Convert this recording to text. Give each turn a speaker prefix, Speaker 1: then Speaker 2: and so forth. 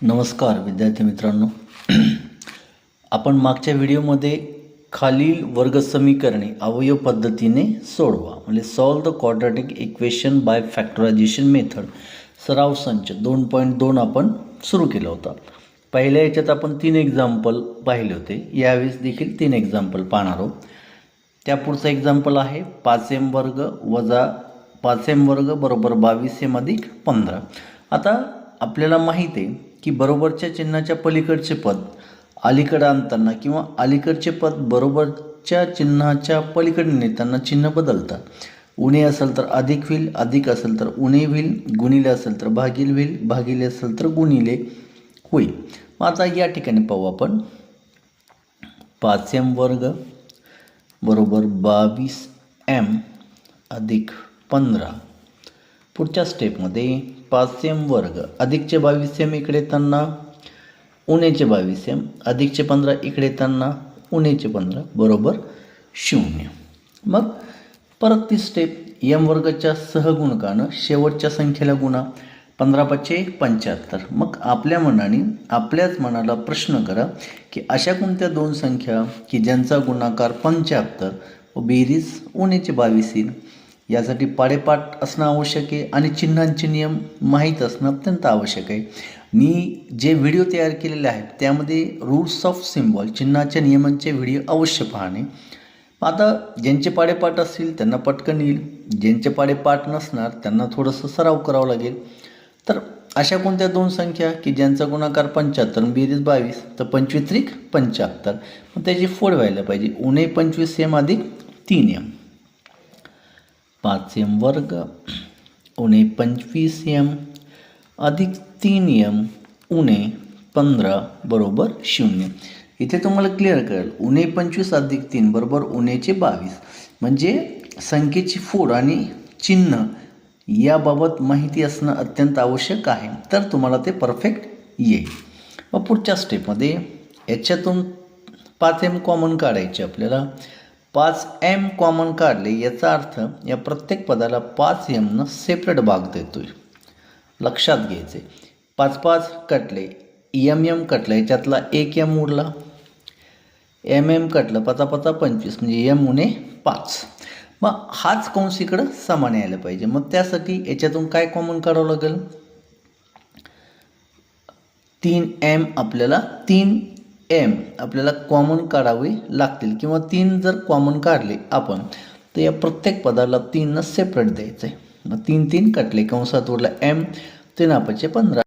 Speaker 1: नमस्कार विद्यार्थी मित्रांनो. आपण मागच्या व्हिडिओमध्ये खालील वर्ग समीकरणे अवयव पद्धतीने सोडवा म्हणजे solve the quadratic equation by factorisation method सराव संच 2.2 आपण सुरू केला होता. पहिल्या याच्यात आपण 3 एक्झाम्पल पाहिले होते. यावेळेस देखील 3 एक्झाम्पल पाहणार आहोत. त्या पुढचा एक्झाम्पल आहे 5m वर्ग वजा 5m वर्ग बरोबर 22m अधिक 15. आता आपल्याला माहीत आहे की बरोबरच्या चिन्हाच्या पलीकडचे पद अलीकडे आणताना किंवा अलीकडचे पद बरोबरच्या चिन्हाच्या पलीकडे नेताना चिन्ह बदलतात. उणे असेल तर अधिक होईल, अधिक असेल तर उणे होईल, गुणिले असेल तर भागिले होईल, भागिले असेल तर गुणिले होईल. मग आता या ठिकाणी पाहू आपण 5m वर्ग बरोबर 22m अधिक 15. पुढच्या स्टेपमध्ये 5m वर्ग अधिकचे 22m इकडे येताना उणेचे 22m अधिकचे 15 इकडे येताना उणेचे 15 बरोबर 0. मग परत ती स्टेप m वर्गाच्या सहगुणकानं शेवटच्या संख्येला गुणा 15×5 = 75. मग आपल्याच मनाला प्रश्न करा की अशा कोणत्या दोन संख्या की ज्यांचा गुणाकार 75 व बेरीज उणेचे 22 येईल. यासाठी पाडेपाठ असणं आवश्यक आहे आणि चिन्हांचे नियम माहीत असणं अत्यंत आवश्यक आहे. मी जे व्हिडिओ तयार केलेले आहेत त्यामध्ये रूल्स ऑफ सिम्बॉल चिन्हाच्या नियमांचे व्हिडिओ अवश्य पाहणे. आता ज्यांचे पाडेपाठ असतील त्यांना पटकन येईल, ज्यांचे पाडेपाठ नसणार त्यांना थोडंसं सराव करावं लागेल. तर अशा कोणत्या दोन संख्या की ज्यांचा गुणाकार 75 बेरीज 22 तर 25 × 75. मग त्याची फोड व्हायला पाहिजे उणे 25m अधिक 3m. 5m वर्ग उणे 25m अधिक 3m उणे 15 बरोबर 0. इथे तुम्हाला क्लिअर कळेल उणे 25 अधिक 3 बरोबर उणेचे 22. म्हणजे संख्येची फोड आणि चिन्ह याबाबत माहिती असणं अत्यंत आवश्यक आहे, तर तुम्हाला ते परफेक्ट येईल. मग पुढच्या स्टेपमध्ये याच्यातून 5m कॉमन काढायचे आपल्याला. 5m कॉमन काढले याचा अर्थ या प्रत्येक पदाला 5mनं सेपरेट भाग देतोय. लक्षात घ्यायचे 5 कटले, m कटला, याच्यातला 1m उरला, mm कटलं, 5 25 म्हणजे m उणे 5. मग हाच कंस इकडं समान यायला पाहिजे. मग त्यासाठी याच्यातून काय कॉमन काढावं लागेल 3m आपल्याला कॉमन काढावे लागतील किंवा 3 जर कॉमन काढले आपण तर या प्रत्येक पदाला 3 सेपरेट द्यायचं आहे. मग 3 कटले कंसात उरला m 3×5 = 15.